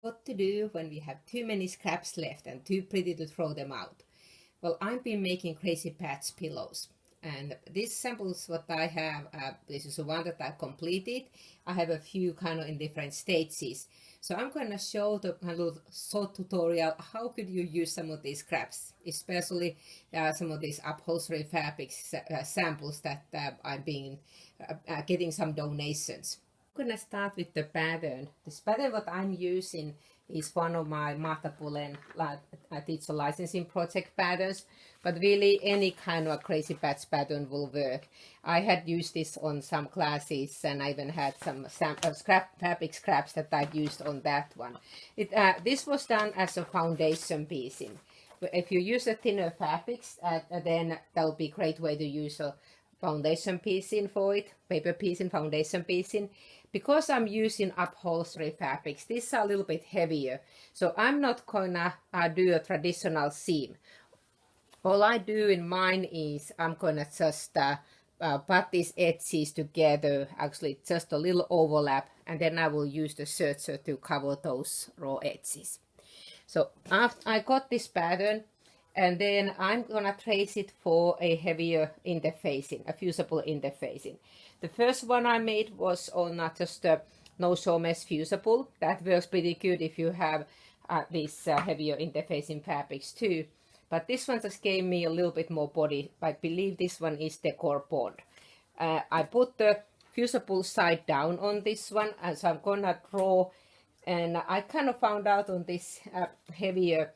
what to do when we have too many scraps left and too pretty to throw them out. Well, I've been making crazy patch pillows. And these samples what I have, this is the one that I completed. I have a few kind of in different stages. So I'm going to show the little short tutorial how could you use some of these scraps, especially some of these upholstery fabrics samples that I've been getting some donations. I'm going to start with the pattern. This pattern what I'm using is one of my Martha Pullen teacher licensing project patterns, but really any kind of crazy patch pattern will work. I had used this on some classes, and I even had some fabric scraps that I've used on that one. This was done as a foundation piecing. If you use a thinner fabrics, then that'll be a great way to use a foundation piecing for it, paper piecing, foundation piecing. Because I'm using upholstery fabrics, these are a little bit heavier, so I'm not gonna do a traditional seam. All I do in mine is I'm gonna just put these edges together, actually just a little overlap, and then I will use the serger to cover those raw edges. So after I got this pattern, and then I'm gonna trace it for a heavier interfacing, a fusible interfacing. The first one I made was on just a no-show mesh fusible. That works pretty good if you have these heavier interfacing fabrics too. But this one just gave me a little bit more body. I believe this one is decor bond. I put the fusible side down on this one, and so I'm gonna draw. And I kind of found out on this heavier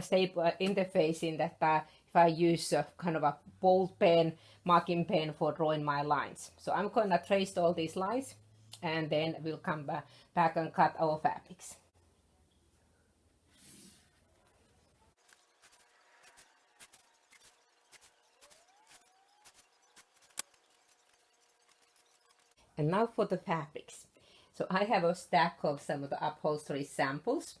stable interfacing that if I use kind of a bold pen, marking pen for drawing my lines. So I'm going to trace all these lines, and then we'll come back and cut our fabrics. And now for the fabrics. So I have a stack of some of the upholstery samples,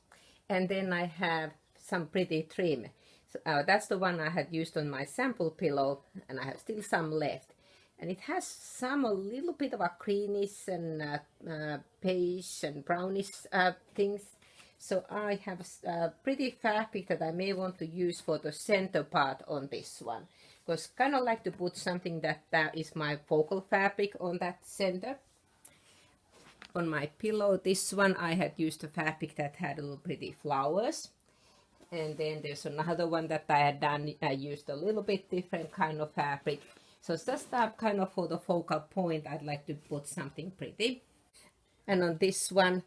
and then I have some pretty trim. So, that's the one I had used on my sample pillow, and I have still some left. And it has some a little bit of a greenish and beige and brownish things. So I have a pretty fabric that I may want to use for the center part on this one. Because kind of like to put something that is my focal fabric on that center. On my pillow, this one I had used a fabric that had a little pretty flowers. And then there's another one that I had done. I used a little bit different kind of fabric. So it's just kind of for the focal point, I'd like to put something pretty. And on this one,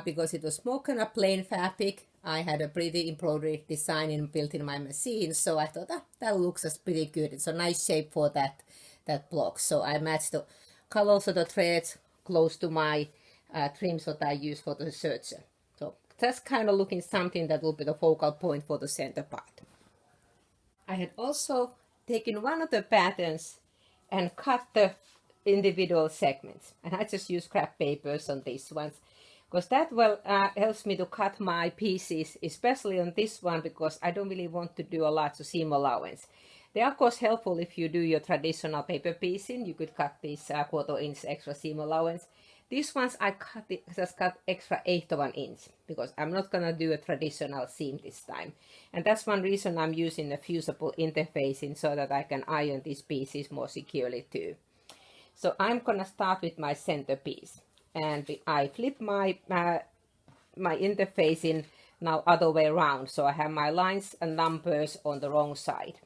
because it was more kind of plain fabric, I had a pretty embroidery design built in my machine. So I thought that looks as pretty good. It's a nice shape for that block. So I matched the colors of the threads close to my trims that I use for the serger. So that's kind of looking something that will be the focal point for the center part. I had also taken one of the patterns and cut the individual segments. And I just use scrap papers on these ones, because that helps me to cut my pieces, especially on this one, because I don't really want to do a lot of seam allowance. They are of course helpful if you do your traditional paper piecing. You could cut this 1/4 inch extra seam allowance. These ones I just cut extra 1/8 of an inch, because I'm not gonna do a traditional seam this time. And that's one reason I'm using a fusible interfacing, so that I can iron these pieces more securely too. So I'm gonna start with my center piece, and I flip my interfacing now other way around, so I have my lines and numbers on the wrong side.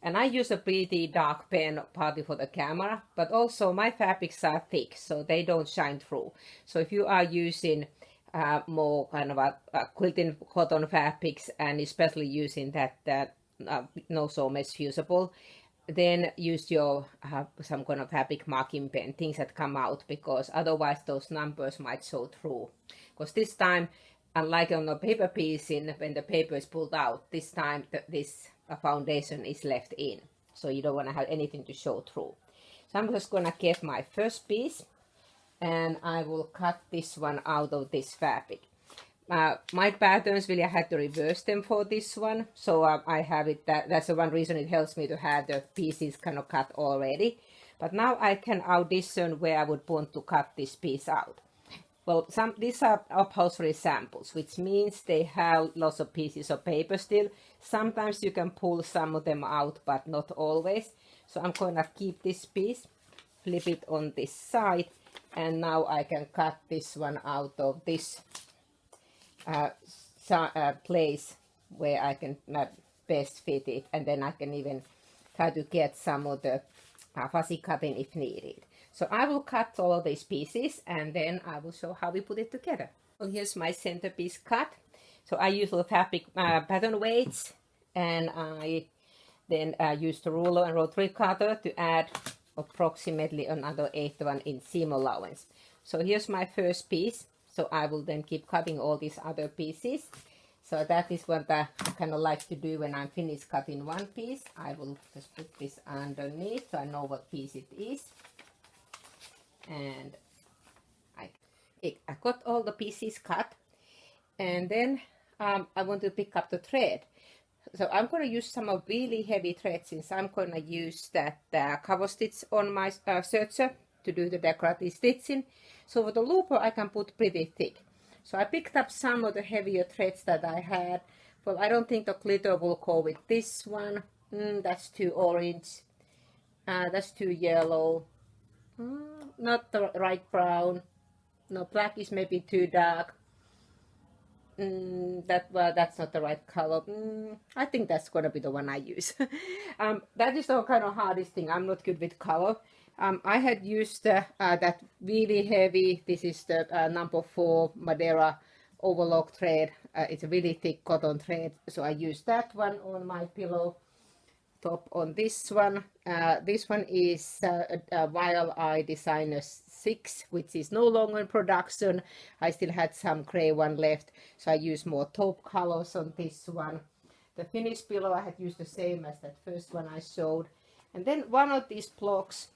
And I use a pretty dark pen, partly for the camera, but also my fabrics are thick, so they don't shine through. So if you are using more kind of a quilting cotton fabrics, and especially using that no-sew mesh fusible, then use your some kind of fabric marking pen, things that come out, because otherwise those numbers might show through. Because this time, unlike on the paper piecing, when the paper is pulled out, this time this foundation is left in, so you don't want to have anything to show through. So I'm just gonna get my first piece, and I will cut this one out of this fabric. My patterns, really I had to reverse them for this one, so I have it, that's the one reason it helps me to have the pieces kind of cut already. But now I can audition where I would want to cut this piece out. Well, these are upholstery samples, which means they have lots of pieces of paper still. Sometimes you can pull some of them out, but not always. So I'm going to keep this piece, flip it on this side, and now I can cut this one out of this place where I can best fit it, and then I can even try to get some of the fuzzy cutting if needed. So I will cut all of these pieces and then I will show how we put it together. Well, here's my centerpiece cut. So I use little fabric pattern weights, and I then use the ruler and rotary cutter to add approximately another 1/8 inch seam allowance. So here's my first piece. So I will then keep cutting all these other pieces. So that is what I kind of like to do when I'm finished cutting one piece. I will just put this underneath so I know what piece it is. And I got all the pieces cut. And then I want to pick up the thread. So I'm going to use some of really heavy thread, since I'm going to use that cover stitch on my serger to do the decorative stitching. So for the looper I can put pretty thick. So I picked up some of the heavier threads that I had. Well, I don't think the glitter will go with this one. That's too orange. That's too yellow. Not the right brown. No, black is maybe too dark. That's not the right color. I think that's gonna be the one I use. That is the kind of hardest thing. I'm not good with color. I had used that really heavy. This is the number 4 Madeira overlock thread. It's a really thick cotton thread, so I used that one on my pillow top. On this one is a Wild Eye Designer 6, which is no longer in production. I still had some gray one left, so I used more taupe colors on this one. The finished pillow I had used the same as that first one I showed. And then one of these blocks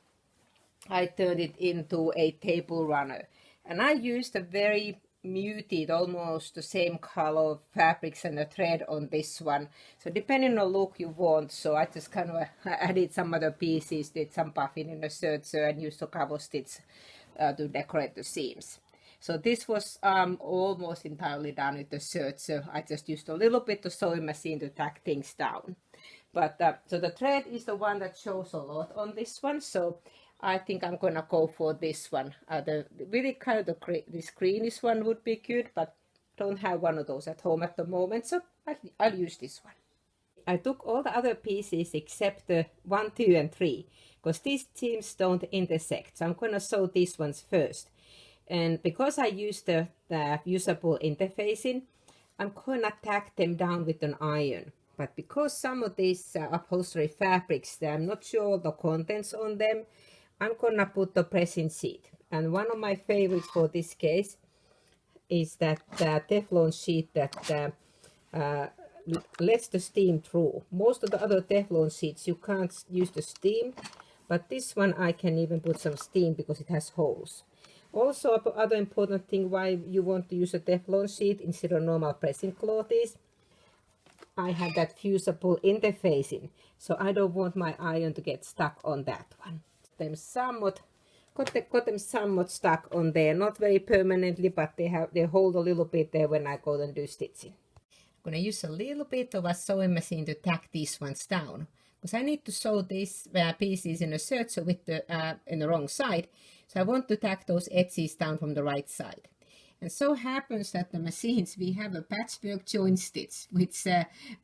I turned it into a table runner, and I used a very muted, almost the same color fabrics and the thread on this one. So depending on the look you want, so I just kind of added some other pieces, did some puffing in the serger, and used the cover stitch to decorate the seams. So this was almost entirely done with the serger. I just used a little bit of sewing machine to tack things down. But so the thread is the one that shows a lot on this one, so I think I'm gonna go for this one. The really kind of this greenish one would be good, but don't have one of those at home at the moment, so I'll use this one. I took all the other pieces except the 1, 2, and 3, because these seams don't intersect. So I'm gonna sew these ones first. And because I used the fusible interfacing, I'm gonna tack them down with an iron. But because some of these upholstery fabrics, I'm not sure the contents on them, I'm gonna put the pressing sheet. And one of my favorites for this case is that Teflon sheet that lets the steam through. Most of the other Teflon sheets you can't use the steam, but this one I can even put some steam because it has holes. Also, other important thing why you want to use a Teflon sheet instead of normal pressing cloth is I have that fusible interfacing, so I don't want my iron to get stuck on that one. Got them somewhat stuck on there, not very permanently, but they hold a little bit there when I go and do stitching. I'm gonna use a little bit of a sewing machine to tack these ones down, because I need to sew these pieces in a serger with in the wrong side, so I want to tack those edges down from the right side. And so happens that the machines, we have a patchwork join stitch, which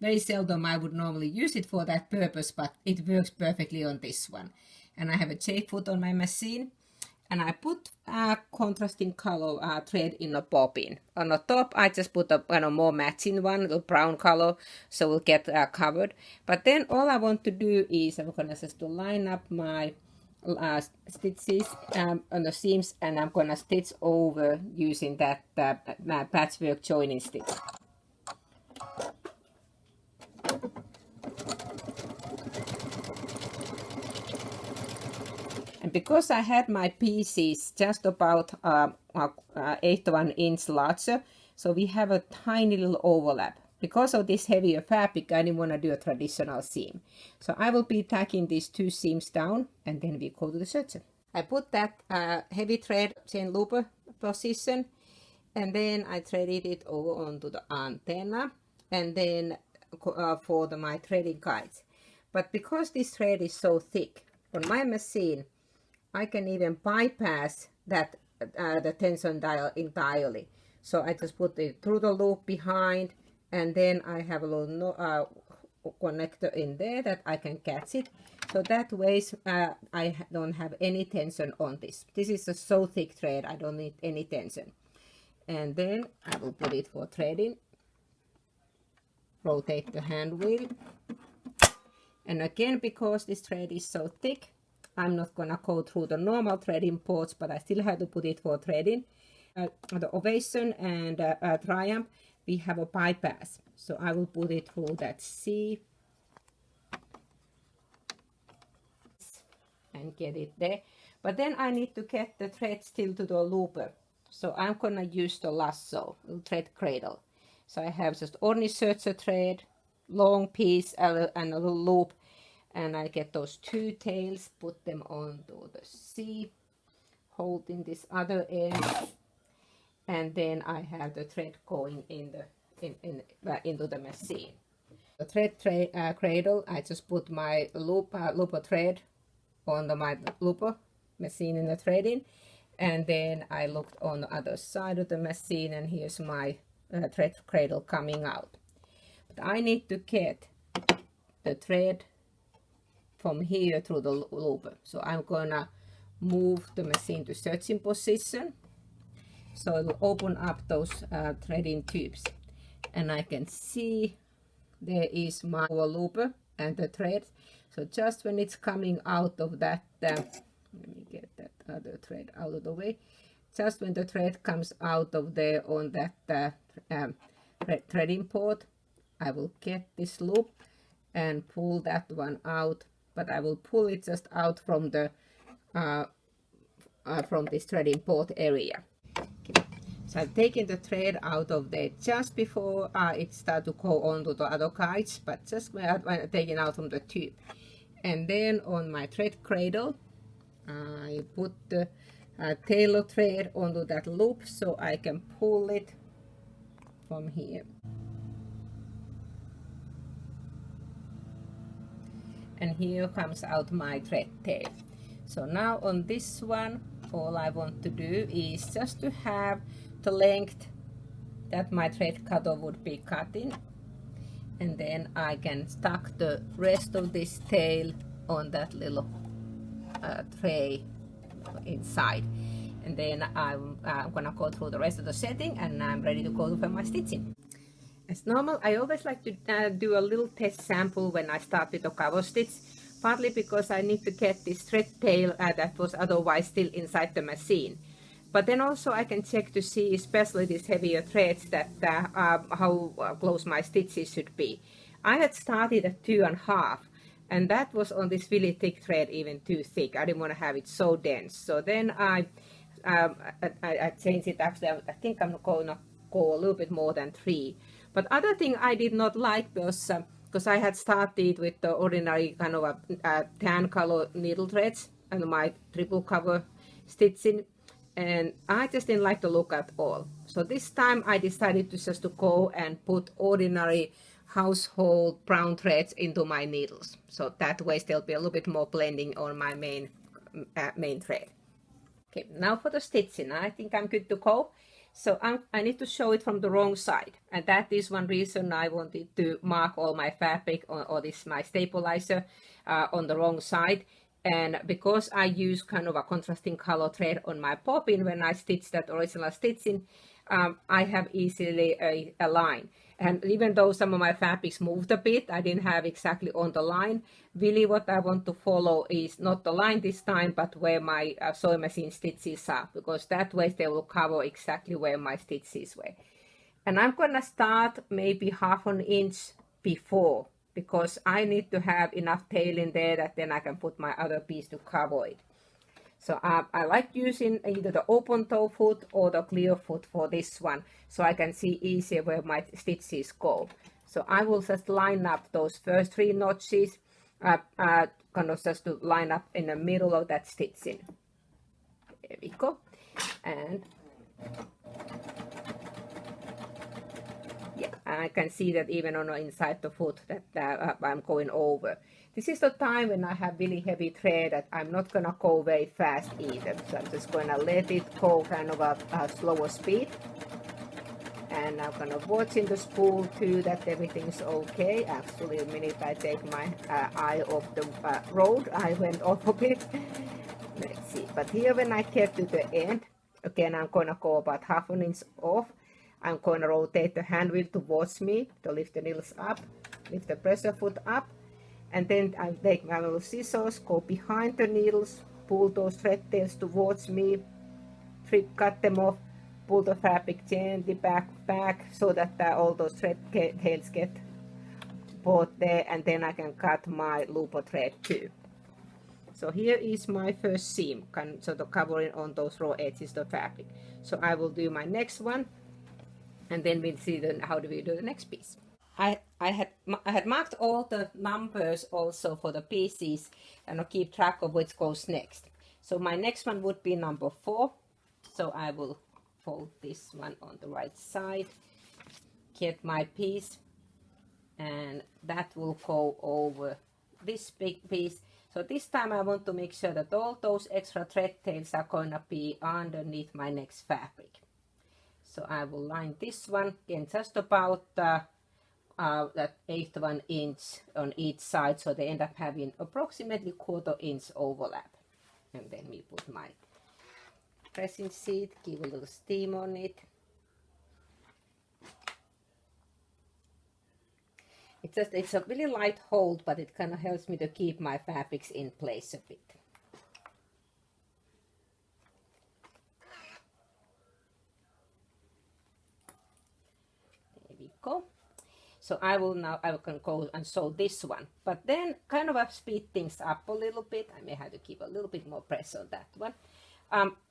very seldom I would normally use it for that purpose, but it works perfectly on this one. And I have a J-foot on my machine, and I put contrasting color thread in a bobbin. On the top I just put a more matching one, the brown color, so we'll get covered. But then all I want to do is I'm gonna just to line up my stitches on the seams, and I'm gonna stitch over using that patchwork joining stitch. And because I had my pieces just about 1/8 inch larger, so we have a tiny little overlap. Because of this heavier fabric, I didn't want to do a traditional seam. So I will be tacking these 2 seams down, and then we go to the serger. I put that heavy thread chain looper position, And then I threaded it over onto the antenna, and then for my threading guides. But because this thread is so thick on my machine, I can even bypass that the tension dial entirely. So I just put it through the loop behind, and then I have a little connector in there that I can catch it. So that way I don't have any tension on this. This is a so thick thread, I don't need any tension. And then I will put it for threading. Rotate the hand wheel. And again, because this thread is so thick, I'm not gonna go through the normal threading ports, but I still have to put it for threading. The Ovation and Triumph, we have a bypass. So I will put it through that C and get it there. But then I need to get the thread still to the looper. So I'm gonna use the lasso, thread cradle. So I have just ordinary searcher thread, long piece and a little loop, and I get those two tails, put them onto the C, holding this other end, and then I have the thread going into the machine. The thread cradle, I just put my looper thread on my looper machine in the threading, and then I looked on the other side of the machine, and here's my thread cradle coming out. But I need to get the thread from here through the looper. So I'm gonna move the machine to searching position, so it will open up those threading tubes, and I can see there is my looper and the thread. So just when it's coming out of that, let me get that other thread out of the way. Just when the thread comes out of there on that threading port, I will get this loop and pull that one out, but I will pull it just out from the from this threading port area. Okay. So I've taken the thread out of there just before it starts to go on to the other guides, but just when I'm taking out from the tube. And then on my thread cradle, I put the tail of thread onto that loop so I can pull it from here. And here comes out my thread tail. So now on this one, all I want to do is just to have the length that my thread cutter would be cutting, and then I can stuck the rest of this tail on that little tray inside, and then I'm gonna go through the rest of the setting, and I'm ready to go for my stitching. As normal, I always like to do a little test sample when I start with the cover stitch, partly because I need to get this thread tail that was otherwise still inside the machine. But then also I can check to see, especially these heavier threads, that how close my stitches should be. I had started at 2.5, and that was on this really thick thread, even too thick. I didn't want to have it so dense. So then I changed it. Actually, I think I'm going to go a little bit more than 3. But other thing I did not like was, because I had started with the ordinary kind of a tan color needle threads and my triple cover stitching, and I just didn't like the look at all. So this time I decided to just to go and put ordinary household brown threads into my needles. So that way there'll be a little bit more blending on my main thread. Okay, now for the stitching, I think I'm good to go. So I need to show it from the wrong side, and that is one reason I wanted to mark all my fabric or this my stabilizer on the wrong side. And because I use kind of a contrasting color thread on my bobbin when I stitch that original stitching, I have easily a line. And even though some of my fabrics moved a bit, I didn't have exactly on the line. Really what I want to follow is not the line this time, but where my sewing machine stitches are, because that way they will cover exactly where my stitches were. And I'm gonna start maybe 1/2 inch before, because I need to have enough tail in there that then I can put my other piece to cover it. So I like using either the open toe foot or the clear foot for this one, so I can see easier where my stitches go. So I will just line up those first 3 notches, kind of just to line up in the middle of that stitching. There we go. And and I can see that even on the inside the foot that I'm going over. This is the time when I have really heavy thread that I'm not gonna go very fast either. So I'm just gonna let it go kind of a slower speed. And I'm gonna watch in the spool too that everything's okay. Actually, the minute I take my eye off the road, I went off a bit. Let's see, but here when I get to the end, again I'm gonna go about 1/2 inch off. I'm gonna rotate the hand wheel towards me to lift the needles up, lift the pressure foot up, and then I take my little scissors, go behind the needles, pull those thread tails towards me, cut them off, pull the fabric gently back so that so those thread tails get brought there, and then I can cut my looper thread too. So here is my first seam, sort of covering on those raw edges of the fabric. So I will do my next one, and then we'll see how do we do the next piece. I had marked all the numbers also for the pieces, and I'll keep track of which goes next. So my next one would be number 4. So I will fold this one on the right side, get my piece, and that will go over this big piece. So this time I want to make sure that all those extra thread tails are going to be underneath my next fabric. So I will line this one again just about that 1/8 inch on each side, so they end up having approximately 1/4 inch overlap. And then we put my pressing sheet, give a little steam on it. It's a really light hold, but it kind of helps me to keep my fabrics in place a bit. There we go. So I can go and sew this one, but then kind of speed things up a little bit. I may have to keep a little bit more pressure on that one.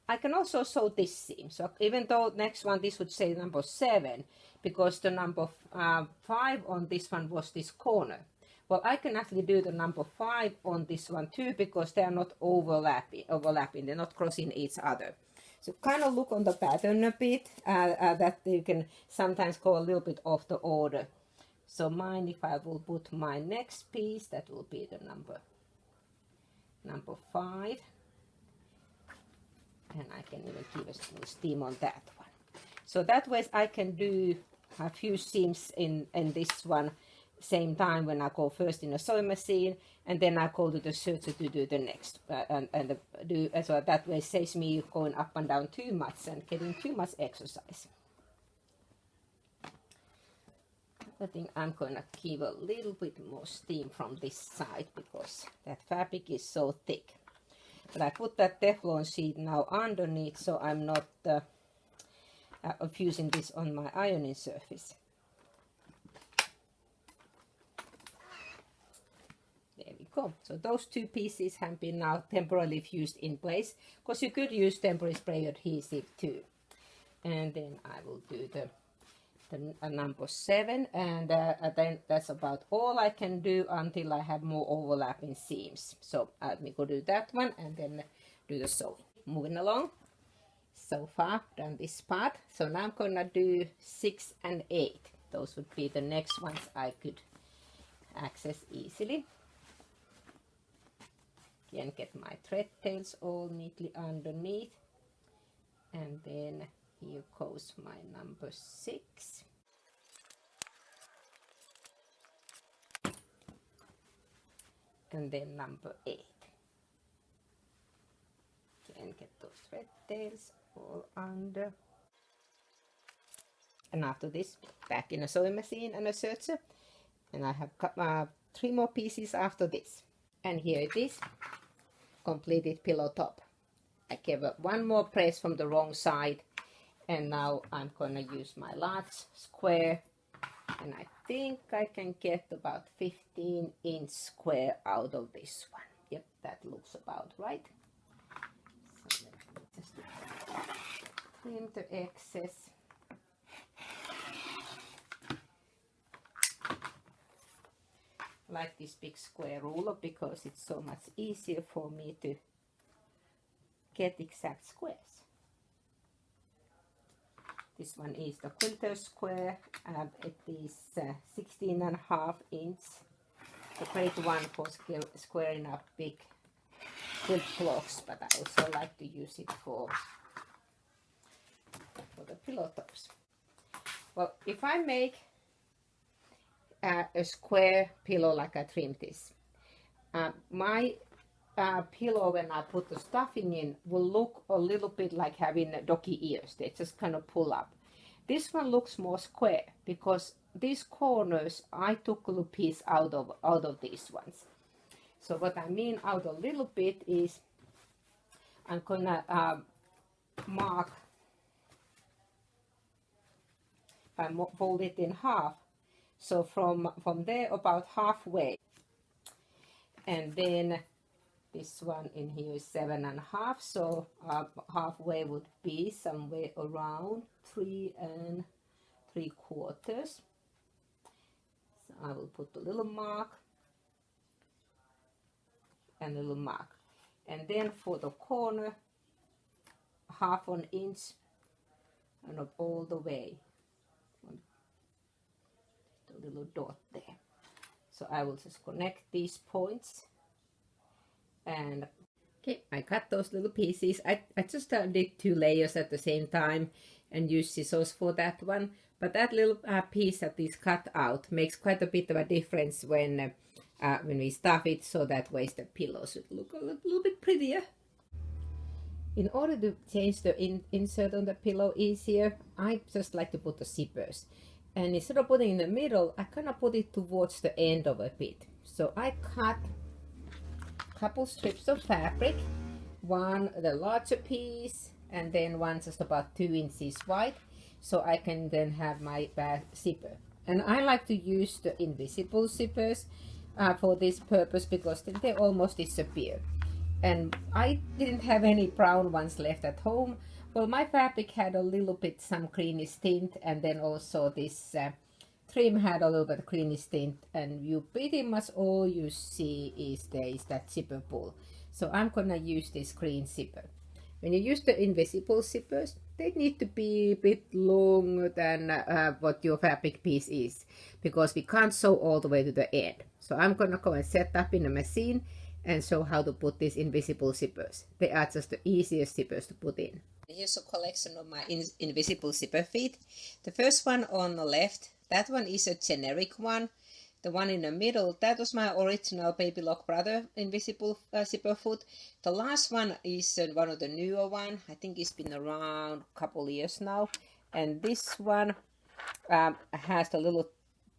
I can also sew this seam. So even though next one, this would say number 7, because the number 5 on this one was this corner. Well, I can actually do the number 5 on this one too, because they are not overlapping. They're not crossing each other. So kind of look on the pattern a bit, that you can sometimes go a little bit off the order. So mine, if I will put my next piece, that will be the number 5. And I can even give a little steam on that one. So that way I can do a few seams in this one same time when I go first in a sewing machine, and then I go to the serger to do the next, so that way it saves me going up and down too much and getting too much exercise. I think I'm gonna give a little bit more steam from this side because that fabric is so thick. But I put that Teflon sheet now underneath, so I'm not fusing this on my ironing surface. There we go. So those 2 pieces have been now temporarily fused in place, because you could use temporary spray adhesive too. And then I will do the number 7, and then that's about all I can do until I have more overlapping seams. So let me go do that one and then do the sewing. Moving along. So far done this part. So now I'm gonna do 6 and 8. Those would be the next ones I could access easily. Again, get my thread tails all neatly underneath, and then here goes my number 6. And then number 8. And get those thread tails all under. And after this, back in a sewing machine and a serger. And I have 3 more pieces after this. And here it is, completed pillow top. I gave one more press from the wrong side, and now I'm gonna use my large square, and I think I can get about 15-inch square out of this one. Yep, that looks about right. So let's just trim the excess. I like this big square ruler because it's so much easier for me to get exact squares. This one is the quilter square. It is 16.5 inch. The great one for squaring up big quilt blocks, but I also like to use it for the pillow tops. Well, if I make a square pillow like I trimmed this, my pillow, when I put the stuffing in, will look a little bit like having doggy ears. They just kind of pull up. This one looks more square because these corners I took a little piece out of these ones. So what I mean out a little bit is I'm gonna mark, if I fold it in half, so from there about halfway, and then this one in here is 7.5, so halfway would be somewhere around 3 3/4. So I will put a little mark and a little mark, and then for the corner, 1/2 inch and up all the way, a little dot there. So I will just connect these points. And okay, I cut those little pieces. I just did 2 layers at the same time and used scissors for that one. But that little piece that is cut out makes quite a bit of a difference when we stuff it, so that way the pillow should look a little bit prettier. In order to change the insert on the pillow easier, I just like to put the zippers. And instead of putting in the middle, I kind of put it towards the end of a bit. So I cut couple strips of fabric, one the larger piece and then one just about 2 inches wide, so I can then have my zipper. And I like to use the invisible zippers for this purpose, because then they almost disappear. And I didn't have any brown ones left at home. Well, my fabric had a little bit some greenish tint, and then also this trim had a little bit greenish tint, and you pretty much all you see is there is that zipper pull. So I'm gonna use this green zipper. When you use the invisible zippers, they need to be a bit longer than what your fabric piece is, because we can't sew all the way to the end. So I'm gonna go and set up in a machine and show how to put these invisible zippers. They are just the easiest zippers to put in. Here's a collection of my invisible zipper feet. The first one on the left, that one is a generic one. The one in the middle, that was my original Baby Lock Brother invisible zipper foot. The last one is one of the newer one. I think it's been around a couple years now. And this one has a little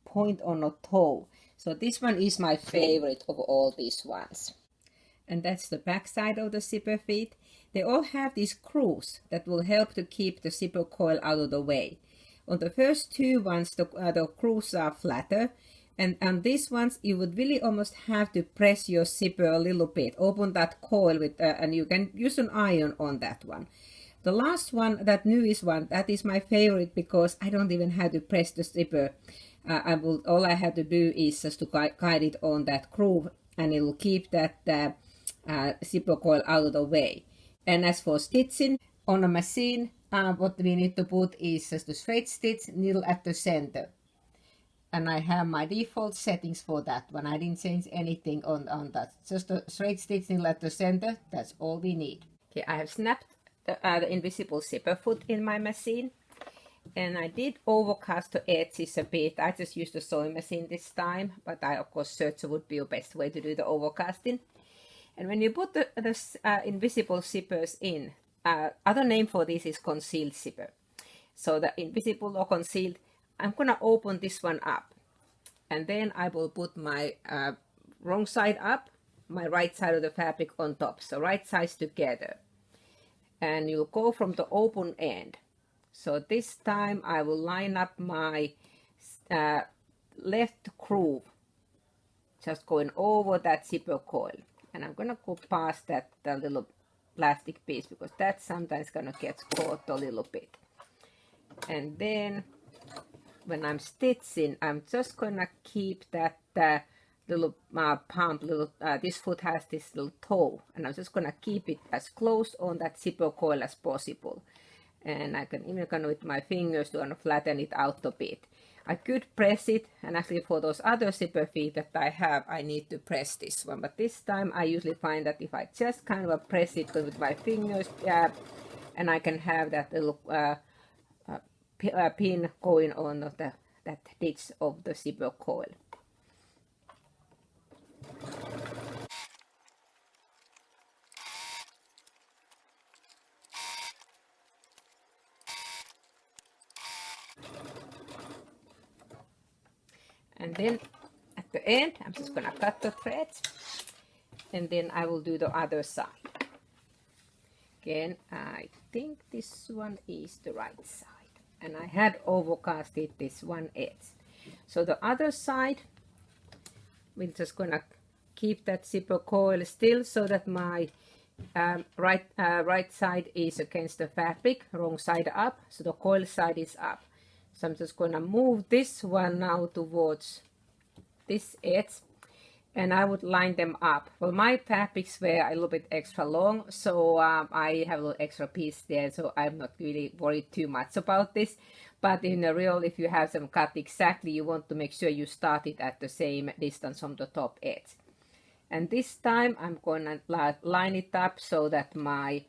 point on a toe. So this one is my favorite of all these ones. And that's the back side of the zipper feet. They all have these grooves that will help to keep the zipper coil out of the way. On the first two ones, the grooves are flatter. And on these ones, you would really almost have to press your zipper a little bit. Open that coil with, and you can use an iron on that one. The last one, that newest one, that is my favorite, because I don't even have to press the zipper. All I have to do is just to guide it on that groove, and it will keep that zipper coil out of the way. And as for stitching on a machine, what we need to put is just a straight stitch, needle at the center. And I have my default settings for that one. I didn't change anything on that. Just a straight stitch, needle at the center. That's all we need. Okay, I have snapped the invisible zipper foot in my machine. And I did overcast the edges a bit. I just used a sewing machine this time, but I of course searched would be the best way to do the overcasting. And when you put the invisible zippers in, other name for this is concealed zipper. So the invisible or concealed, I'm gonna open this one up, and then I will put my wrong side up, my right side of the fabric on top, so right sides together. And you'll go from the open end. So this time I will line up my left groove, just going over that zipper coil. And I'm gonna go past that little plastic piece, because that's sometimes gonna get caught a little bit. And then when I'm stitching, I'm just gonna keep that little pump, this foot has this little toe, and I'm just gonna keep it as close on that zipper coil as possible. and I can even kind of with my fingers to kind of flatten it out a bit. I could press it, and actually for those other zipper feet that I have, I need to press this one. But this time I usually find that if I just kind of press it with my fingers, and I can have that little pin going on that ditch of the zipper coil. And then at the end, I'm just gonna cut the threads, and then I will do the other side. Again, I think this one is the right side, and I had overcasted this one edge. So the other side, we're just gonna keep that zipper coil still so that my right side is against the fabric, wrong side up, so the coil side is up. So I'm just gonna move this one now towards this edge, and I would line them up. Well, my fabrics were a little bit extra long, so I have a little extra piece there, so I'm not really worried too much about this. But in the real, if you have them cut exactly, you want to make sure you start it at the same distance from the top edge. And this time I'm gonna line it up so that my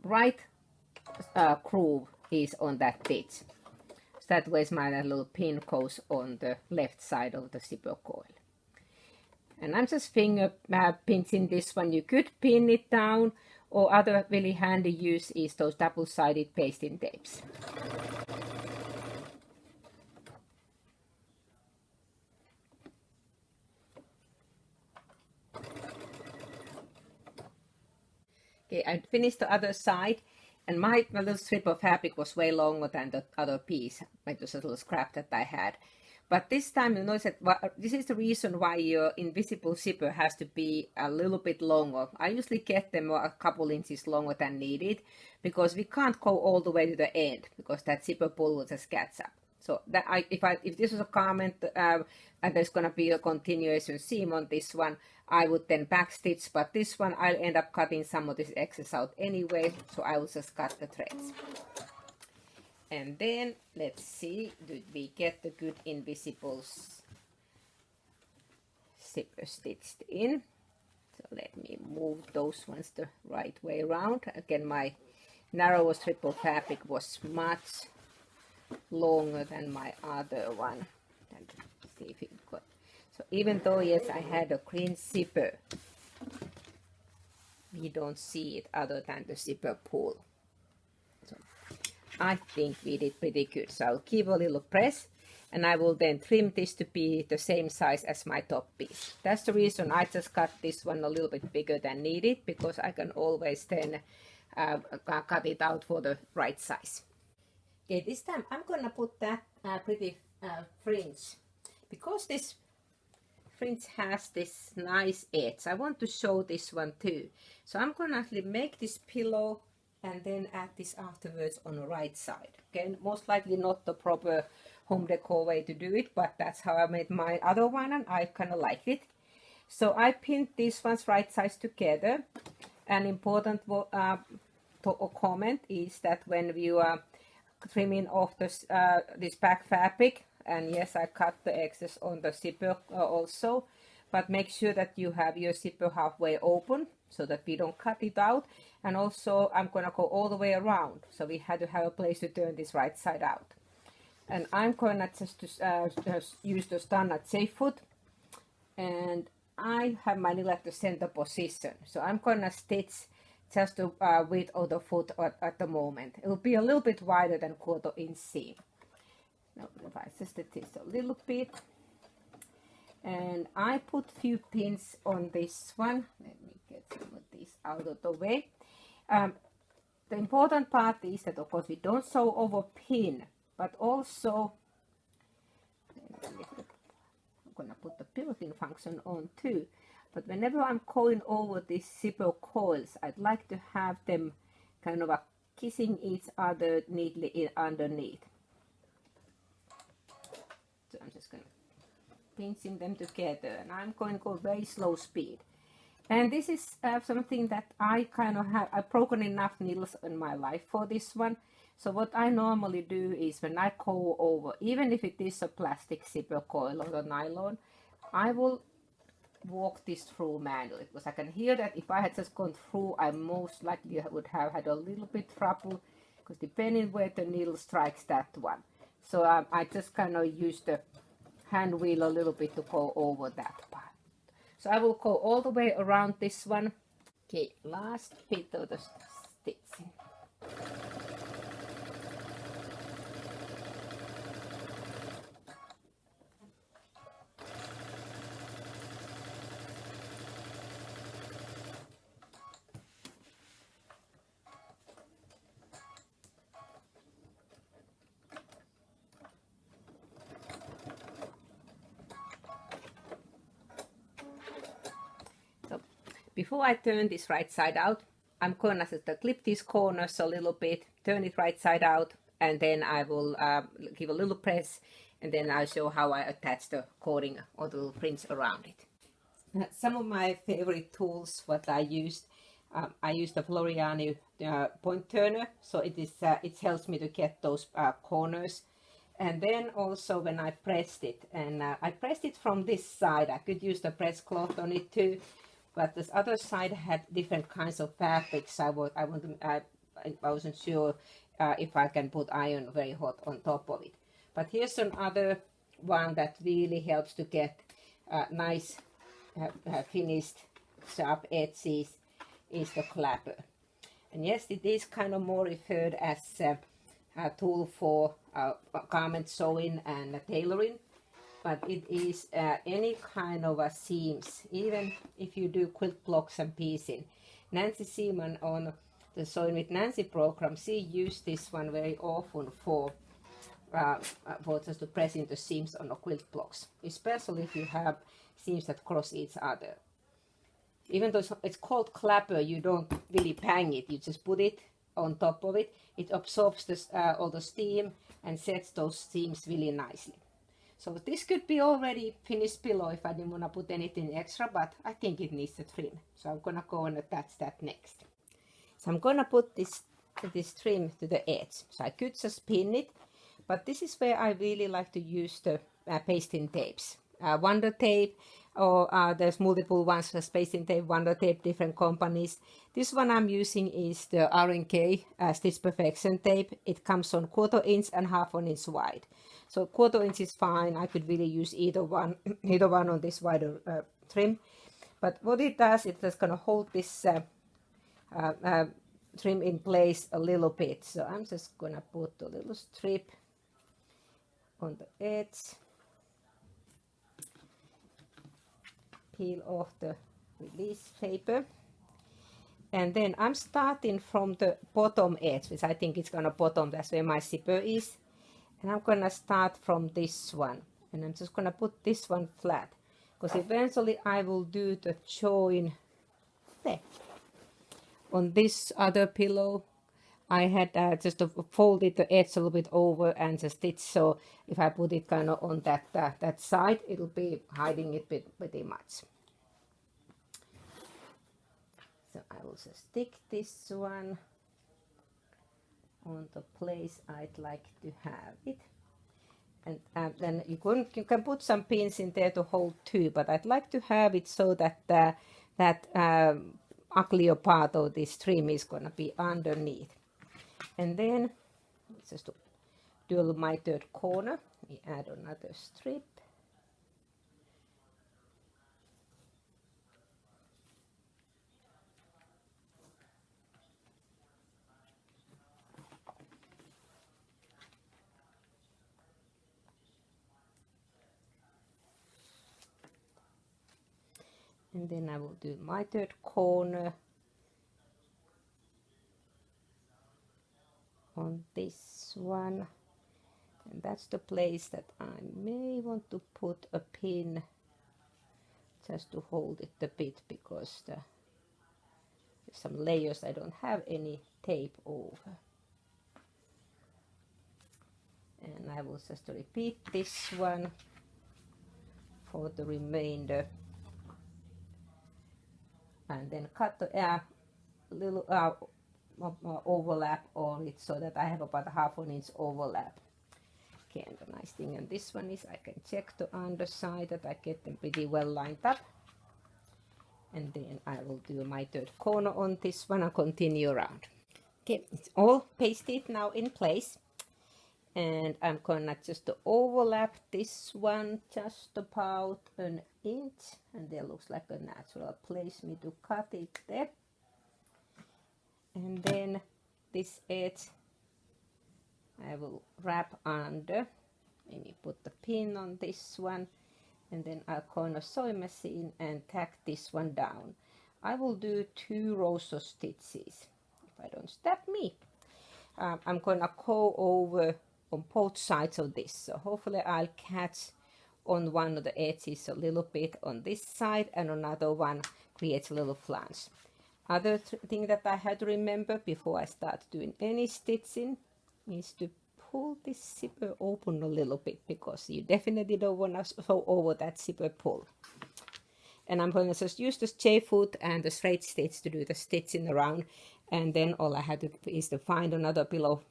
right groove is on that ditch. So that way my little pin goes on the left side of the zipper coil. And I'm just finger pinching this one. You could pin it down, or other really handy use is those double-sided pasting tapes. Okay, I finished the other side, and my little strip of fabric was way longer than the other piece. It was a little scrap that I had. But this time you notice that this is the reason why your invisible zipper has to be a little bit longer. I usually get them a couple inches longer than needed, because we can't go all the way to the end, because that zipper pull will just catch up. So that if this was a comment and there's going to be a continuation seam on this one, I would then backstitch, but this one I'll end up cutting some of this excess out anyway, so I will just cut the threads. And then let's see, did we get the good invisible zipper stitched in? So let me move those ones the right way around. Again, my narrower strip of fabric was much longer than my other one. And see if it got. So even though yes, I had a green zipper, we don't see it other than the zipper pull. So I think we did pretty good. So I'll give a little press, and I will then trim this to be the same size as my top piece. That's the reason I just cut this one a little bit bigger than needed, because I can always then cut it out for the right size. Okay, this time I'm gonna put that pretty fringe, because this fringe has this nice edge. I want to show this one too. So I'm gonna actually make this pillow and then add this afterwards on the right side. Again, most likely not the proper home decor way to do it, but that's how I made my other one, and I kind of like it. So I pinned these ones right sides together. An important comment is that when you are trimming off this back fabric, and yes, I cut the excess on the zipper also, but make sure that you have your zipper halfway open so that we don't cut it out. And also I'm gonna go all the way around, so we had to have a place to turn this right side out. And I'm gonna just use the standard safe foot, and I have my needle at the center position, so I'm gonna stitch just the width of the foot at the moment. It will be a little bit wider than 1/4 inch seam. Now if I just stitch this a little bit, and I put few pins on this one. Let me get some of these out of the way. The important part is that of course we don't sew over pin, but also I'm gonna put the pivoting function on too. But whenever I'm going over these zipper coils, I'd like to have them kind of kissing each other neatly underneath. So I'm just going to pinching them together, and I'm going to go very slow speed. And this is something that I kind of have, I've broken enough needles in my life for this one. So what I normally do is when I go over, even if it is a plastic zipper coil or a nylon, I will walk this through manually, because I can hear that if I had just gone through, I most likely would have had a little bit trouble, because depending where the needle strikes that one. So I just kind of use the hand wheel a little bit to go over that part. So I will go all the way around this one. Okay, last bit of the stitching. So before I turn this right side out, I'm gonna just clip these corners a little bit, turn it right side out, and then I will give a little press, and then I'll show how I attach the cording or the little prints around it. Some of my favorite tools what I used the Floriani point turner, so it helps me to get those corners. And then also when I pressed it, and I pressed it from this side, I could use the press cloth on it too, but this other side had different kinds of fabrics. I wasn't sure if I can put iron very hot on top of it. But here's another one that really helps to get nice finished sharp edges, is the clapper. And yes, it is kind of more referred as a tool for garment sewing and tailoring, but it is any kind of seams, even if you do quilt blocks and piecing. Nancy Seaman on the Sewing with Nancy program, she used this one very often for just to press into seams on the quilt blocks, especially if you have seams that cross each other. Even though it's called clapper, you don't really bang it, you just put it on top of it. It absorbs this, all the steam and sets those seams really nicely. So this could be already finished pillow if I didn't want to put anything extra, but I think it needs a trim. So I'm gonna go and attach that next. So I'm gonna put this trim to the edge. So I could just pin it, but this is where I really like to use the pasting tapes. Wonder Tape, or there's multiple ones for pasting tape, Wonder Tape, different companies. This one I'm using is the R&K Stitch Perfection tape. It comes on 1/4 inch and 1/2 inch wide. So 1/4 inch is fine. I could really use either one, either one on this wider trim. But what it does, it's just gonna hold this trim in place a little bit. So I'm just gonna put a little strip on the edge, peel off the release paper, and then I'm starting from the bottom edge, which I think it's gonna bottom, that's where my zipper is, and I'm gonna start from this one, and I'm just gonna put this one flat, because eventually I will do the join there. On this other pillow I had just folded the edge a little bit over and just stitch, so if I put it kind of on that side, it'll be hiding it pretty much. So I will just stick this one on the place I'd like to have it, and then you can put some pins in there to hold too, but I'd like to have it so that that uglier part of this trim is gonna be underneath. And then just to do my third corner, we add another strip. And then I will do my third corner on this one, and that's the place that I may want to put a pin just to hold it a bit, because there's some layers I don't have any tape over. And I will just repeat this one for the remainder and then cut the little overlap on it so that I have about 1/2 inch overlap. Okay, and the nice thing on this one is I can check the underside that I get them pretty well lined up. And then I will do my third corner on this one and continue around. Okay, it's all pasted now in place. And I'm gonna just overlap this one just about an inch, and there looks like a natural place me to cut it there. And then this edge I will wrap under, maybe put the pin on this one, and then I'll corner sewing machine and tack this one down. I will do 2 rows of stitches, if I don't stab me. I'm gonna go over on both sides of this, so hopefully I'll catch on one of the edges a little bit on this side, and another one creates a little flange. Other thing that I had to remember before I start doing any stitching is to pull this zipper open a little bit, because you definitely don't want to sew over that zipper pull. And I'm going to just use the J-foot and the straight stitch to do the stitching around, and then all I had to is to find another pillow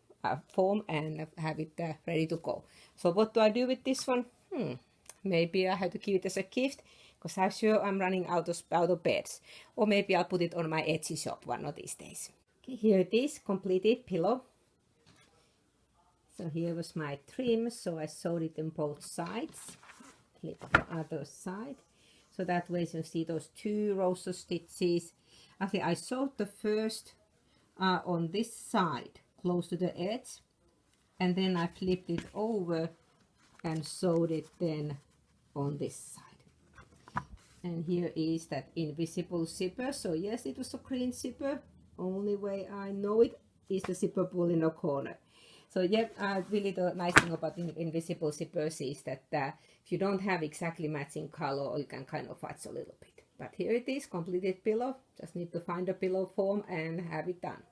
form and have it ready to go. So what do I do with this one? Maybe I have to give it as a gift, because I'm sure I'm running out of beds. Or maybe I'll put it on my Etsy shop one of these days. Okay, here it is, completed pillow. So here was my trim, so I sewed it on both sides. Flip the other side. So that way you see those 2 rows of stitches. Actually, I sewed the first on this side, close to the edge. And then I flipped it over and sewed it then on this side. And here is that invisible zipper. So yes, it was a green zipper. Only way I know it is the zipper pull in the corner. So yeah, really the nice thing about invisible zippers is that if you don't have exactly matching color, you can kind of fudge a little bit. But here it is, completed pillow. Just need to find a pillow form and have it done.